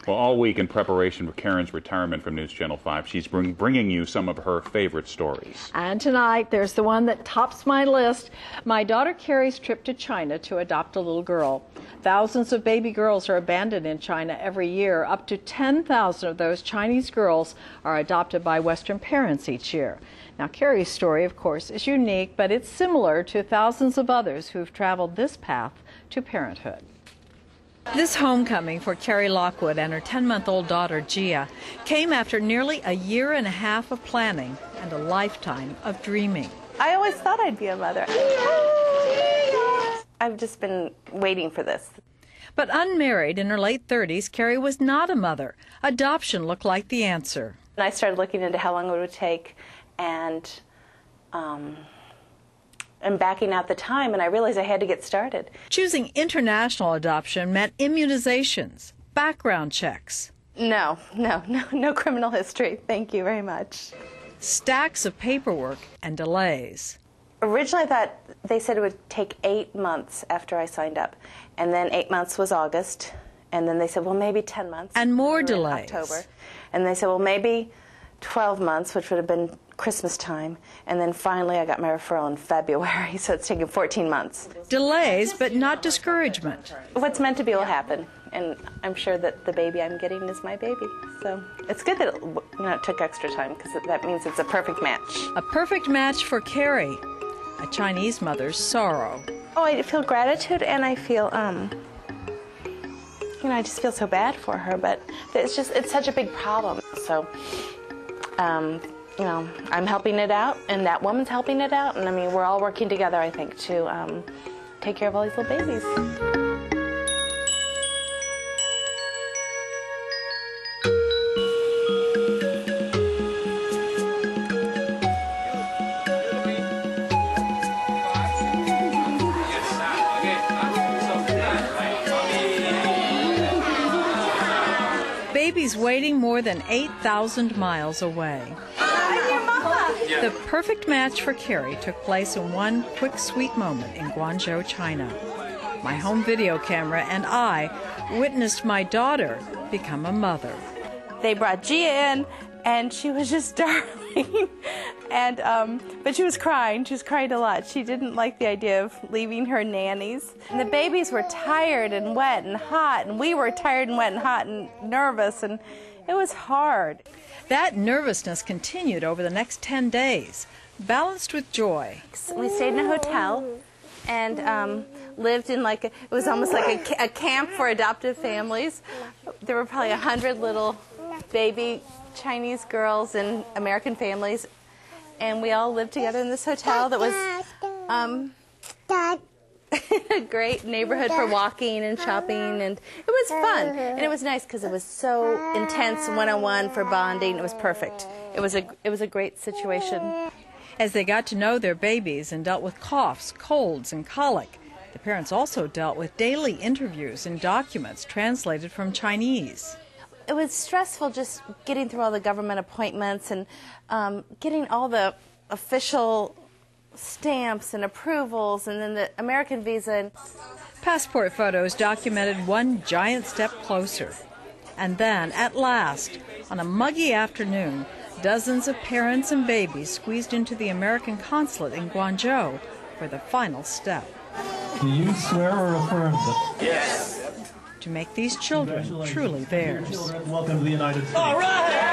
Well, all week in preparation for Karen's retirement from News Channel 5, she's bringing you some of her favorite stories. And tonight, there's the one that tops my list. My daughter Carrie's trip to China to adopt a little girl. Thousands of baby girls are abandoned in China every year. Up to 10,000 of those Chinese girls are adopted by Western parents each year. Now, Carrie's story, of course, is unique, but it's similar to thousands of others who've traveled this path to parenthood. This homecoming for Carrie Lockwood and her 10-month-old daughter, Gia, came after nearly a year and a half of planning and a lifetime of dreaming. I always thought I'd be a mother. I've just been waiting for this. But unmarried in her late 30s, Carrie was not a mother. Adoption looked like the answer. And I started looking into how long it would take and backing out the time, and I realized I had to get started. Choosing international adoption meant immunizations, background checks. No criminal history. Thank you very much. Stacks of paperwork and delays. Originally I thought they said it would take 8 months after I signed up, and then 8 months was August, and then they said, well, maybe 10 months. And more delays. October. And they said, well, maybe 12 months, which would have been Christmas time, and then finally I got my referral in February, so it's taken 14 months. Delays, but not discouragement. What's meant to be will happen, and I'm sure that the baby I'm getting is my baby. So it's good that it took extra time, because that means it's a perfect match. A perfect match for Carrie, a Chinese mother's sorrow. Oh, I feel gratitude, and I feel, I just feel so bad for her, but it's such a big problem. So, I'm helping it out, and that woman's helping it out, and I mean, we're all working together, I think, to take care of all these little babies. Babies waiting more than 8,000 miles away. The perfect match for Carrie took place in one quick, sweet moment in Guangzhou, China. My home video camera and I witnessed my daughter become a mother. They brought Gia in, and she was just darling. But she was crying. She was crying a lot. She didn't like the idea of leaving her nannies. And the babies were tired and wet and hot, and we were tired and wet and hot and nervous, and it was hard. That nervousness continued over the next 10 days, balanced with joy. We stayed in a hotel and lived in it was almost like a camp for adoptive families. There were probably 100 little baby Chinese girls and American families, and we all lived together in this hotel that was a great neighborhood for walking and shopping, and it was fun, and it was nice because it was so intense one-on-one for bonding. It was perfect. It was a great situation. As they got to know their babies and dealt with coughs, colds, and colic, the parents also dealt with daily interviews and documents translated from Chinese. It was stressful just getting through all the government appointments and getting all the official stamps and approvals, and then the American visa. Passport photos documented one giant step closer. And then, at last, on a muggy afternoon, dozens of parents and babies squeezed into the American consulate in Guangzhou for the final step. Do you swear or affirm that? Yes. To make these children truly theirs. Welcome to the United States. All right!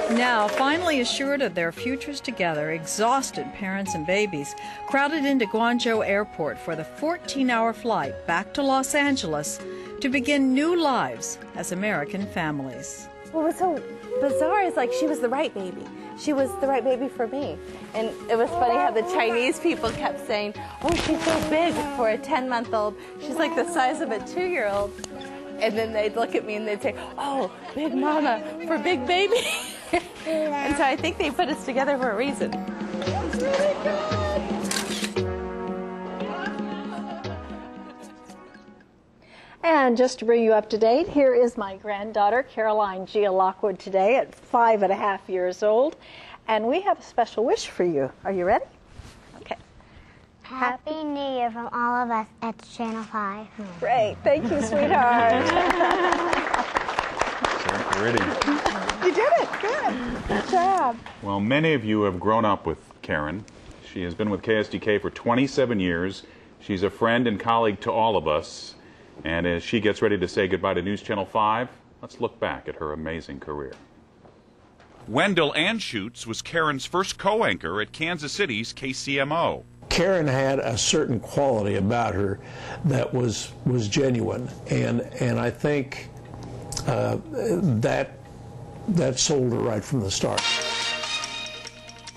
Now, finally assured of their futures together, exhausted parents and babies crowded into Guangzhou Airport for the 14-hour flight back to Los Angeles to begin new lives as American families. What was so bizarre is she was the right baby. She was the right baby for me. And it was funny how the Chinese people kept saying, oh, she's so big for a 10-month-old. She's like the size of a 2-year-old. And then they'd look at me and they'd say, oh, big mama for big baby. And so I think they put us together for a reason. And just to bring you up to date, here is my granddaughter, Caroline Gia Lockwood, today at 5.5 years old. And we have a special wish for you. Are you ready? Okay. Happy New Year from all of us at Channel 5. Great. Thank you, sweetheart. So pretty. You did it. Good. Good job. Well, many of you have grown up with Karen. She has been with KSDK for 27 years. She's a friend and colleague to all of us. And as she gets ready to say goodbye to News Channel 5, let's look back at her amazing career. Wendell Anschutz was Karen's first co-anchor at Kansas City's KCMO. Karen had a certain quality about her that was genuine, and I think that sold her right from the start.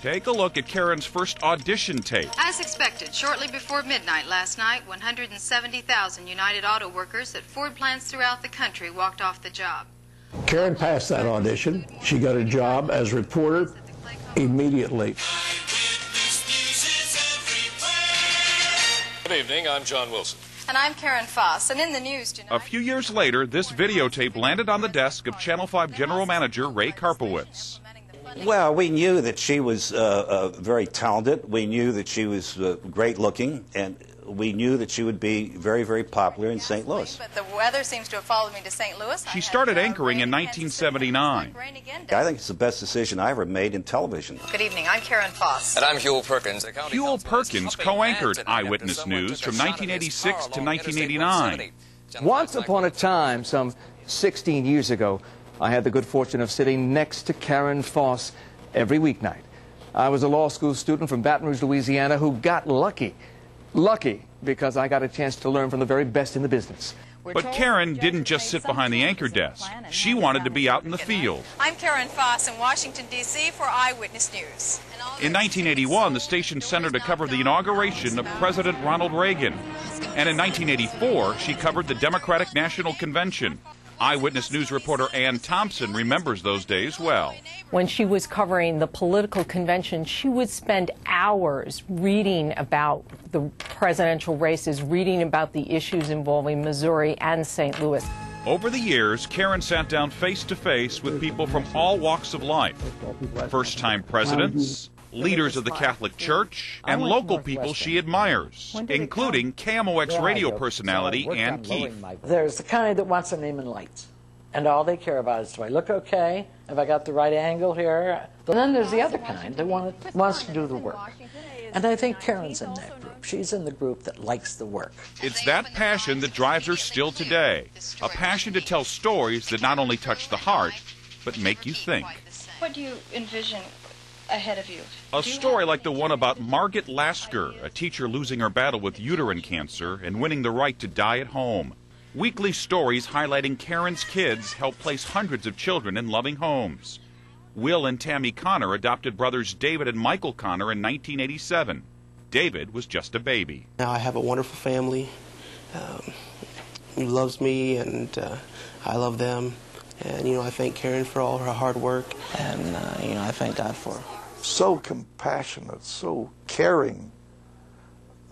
Take a look at Karen's first audition tape. As expected, shortly before midnight last night, 170,000 United Auto workers at Ford plants throughout the country walked off the job. Karen passed that audition. She got a job as reporter immediately. Good evening, I'm John Wilson. And I'm Karen Foss, and in the news tonight... A few years later, this videotape landed on the desk of Channel 5 General Manager Ray Karpowitz. Well, we knew that she was very talented. We knew that she was great looking, and we knew that she would be very, very popular in St. Louis. But the weather seems to have followed me to St. Louis. She started anchoring in 1979. I think it's the best decision I ever made in television. Good evening, I'm Karen Foss. And I'm Huel Perkins. Huel Perkins co-anchored Eyewitness News from 1986 to 1989. Once upon a time, some 16 years ago, I had the good fortune of sitting next to Karen Foss every weeknight. I was a law school student from Baton Rouge, Louisiana, who got lucky. Lucky because I got a chance to learn from the very best in the business. But Karen didn't just sit behind the anchor desk. She wanted to be out in the field. I'm Karen Foss in Washington, D.C. for Eyewitness News. In 1981, the station sent her to cover the inauguration of President Ronald Reagan. And in 1984, she covered the Democratic National Convention. Eyewitness News reporter Ann Thompson remembers those days well. When she was covering the political convention, she would spend hours reading about the presidential races, reading about the issues involving Missouri and St. Louis. Over the years, Karen sat down face to face with people from all walks of life. First-time presidents, leaders of the Catholic Church, and local people she admires, including KMOX radio personality Ann Keefe. There's the kind that wants their name in lights, and all they care about is, do I look okay? Have I got the right angle here? But then there's the other kind that wants to do the work. And I think Karen's in that group. She's in the group that likes the work. It's that passion that drives her still today, a passion to tell stories that not only touch the heart, but make you think. What do you envision ahead of you? A story like the one about Margaret Lasker, a teacher losing her battle with uterine cancer and winning the right to die at home. Weekly stories highlighting Karen's kids help place hundreds of children in loving homes. Will and Tammy Connor adopted brothers David and Michael Connor in 1987. David was just a baby. Now I have a wonderful family who loves me, and I love them. And, I thank Karen for all her hard work, and, I thank God for her. So compassionate, so caring.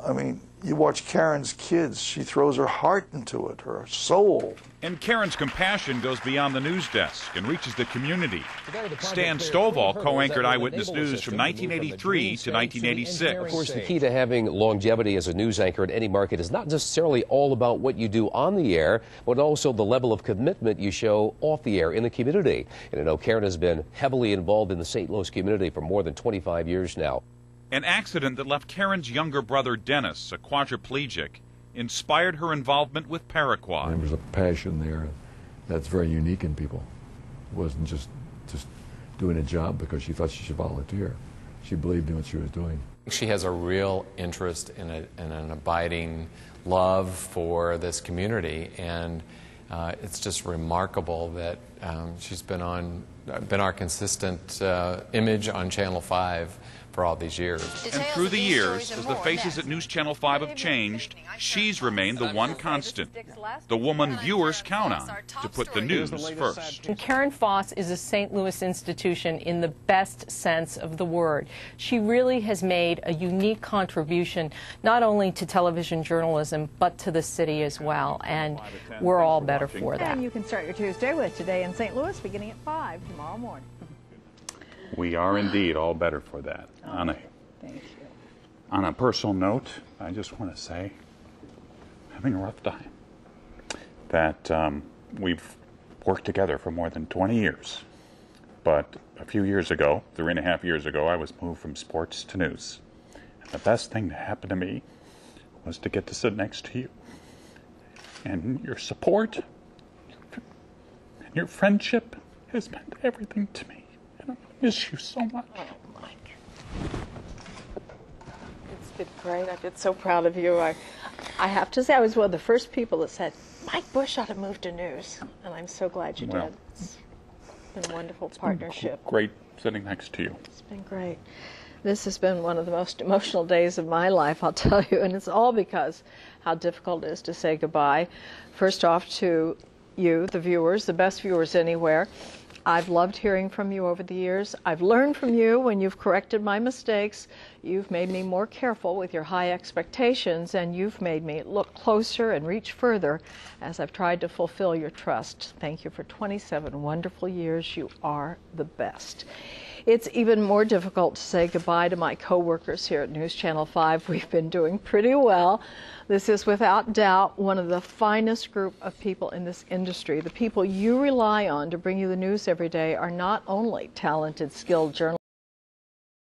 I mean, you watch Karen's kids, she throws her heart into it, her soul. And Karen's compassion goes beyond the news desk and reaches the community. Stan Stovall co-anchored Eyewitness News from 1983 to 1986. Of course, the key to having longevity as a news anchor in any market is not necessarily all about what you do on the air, but also the level of commitment you show off the air in the community. And I know Karen has been heavily involved in the St. Louis community for more than 25 years now. An accident that left Karen's younger brother Dennis, a quadriplegic, inspired her involvement with Paraquat. There was a passion there that's very unique in people. It wasn't just doing a job because she thought she should volunteer. She believed in what she was doing. She has a real interest in an abiding love for this community, and it's just remarkable that she's been our consistent image on Channel 5 for all these years. And through the years, as the faces at News Channel 5 have changed, she's remained the one constant, the woman viewers count on to put the news first. And Karen Foss is a St. Louis institution in the best sense of the word. She really has made a unique contribution not only to television journalism, but to the city as well, and we're all better for that. And you can start your Tuesday with Today in St. Louis beginning at 5 tomorrow morning. We are indeed all better for that. Anna. Thank you. On a personal note, I just want to say, having a rough time, that we've worked together for more than 20 years. But a few years ago, 3.5 years ago, I was moved from sports to news. And the best thing that happened to me was to get to sit next to you. And your support and your friendship has meant everything to me. And I miss you so much. Oh, Mike. It's been great. I've been so proud of you. I have to say, I was one of the first people that said, Mike Bush ought to move to news. And I'm so glad you did. It's been a wonderful partnership. Great sitting next to you. It's been great. This has been one of the most emotional days of my life, I'll tell you, and it's all because how difficult it is to say goodbye. First off to you, the viewers, the best viewers anywhere. I've loved hearing from you over the years. I've learned from you when you've corrected my mistakes. You've made me more careful with your high expectations, and you've made me look closer and reach further as I've tried to fulfill your trust. Thank you for 27 wonderful years. You are the best. It's even more difficult to say goodbye to my co-workers here at News Channel 5. We've been doing pretty well. This is without doubt one of the finest group of people in this industry. The people you rely on to bring you the news every day are not only talented, skilled journalists,